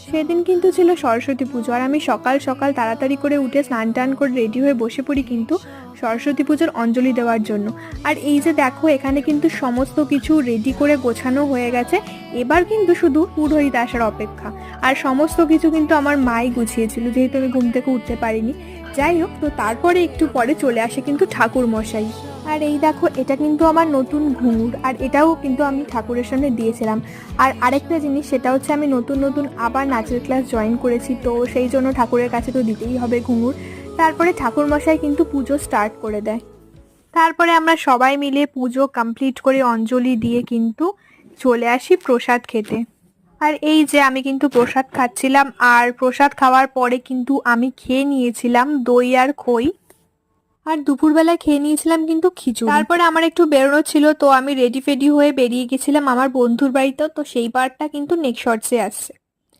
সেদিন কিন্তু ছিল সরস্বতী পুজো, আর আমি সকাল সকাল তাড়াতাড়ি করে উঠে স্নান টান করে রেডি হয়ে বসে পড়ি কিন্তু সরস্বতী পুজোর অঞ্জলি দেওয়ার জন্য। আর এই যে দেখো, এখানে কিন্তু সমস্ত কিছু রেডি করে গোছানো হয়ে গেছে। এবার কিন্তু শুধু পুরোহিত আসার অপেক্ষা। আর সমস্ত কিছু কিন্তু আমার মাই গুছিয়েছিল, যেহেতু আমি ঘুম থেকে উঠতে পারিনি। যাই হোক, তো তারপরে একটু পরে চলে আসে কিন্তু ঠাকুর মশাই। আর এই দেখো, এটা কিন্তু আমার নতুন ঘুঙুর, আর এটাও কিন্তু আমি ঠাকুরের সামনে দিয়েছিলাম। আর আরেকটা জিনিস, সেটা হচ্ছে আমি নতুন নতুন আবার নাচের ক্লাস জয়েন করেছি, তো সেই জন্য ঠাকুরের কাছে তো দিতেই হবে ঘুঙুর। তারপরে ঠাকুর মশাই কিন্তু পুজো স্টার্ট করে দেয়। তারপরে আমরা সবাই মিলে পুজো কমপ্লিট করে অঞ্জলি দিয়ে কিন্তু চলে আসি প্রসাদ খেতে। আর এই যে আমি কিন্তু প্রসাদ খাচ্ছিলাম, আর প্রসাদ খাওয়ার পরে কিন্তু আমি খেয়ে নিয়েছিলাম দই আর খই। আর দুপুরবেলা খেয়ে নিয়েছিলাম কিন্তু খিচুড়ি। তারপরে আমার একটু বেরোনো ছিল, তো আমি রেডি ফেডি হয়ে বেরিয়ে গেছিলাম আমার বন্ধুর বাড়িতে। তো সেই পার্টটা কিন্তু নেক্সট শর্টসে আসছে।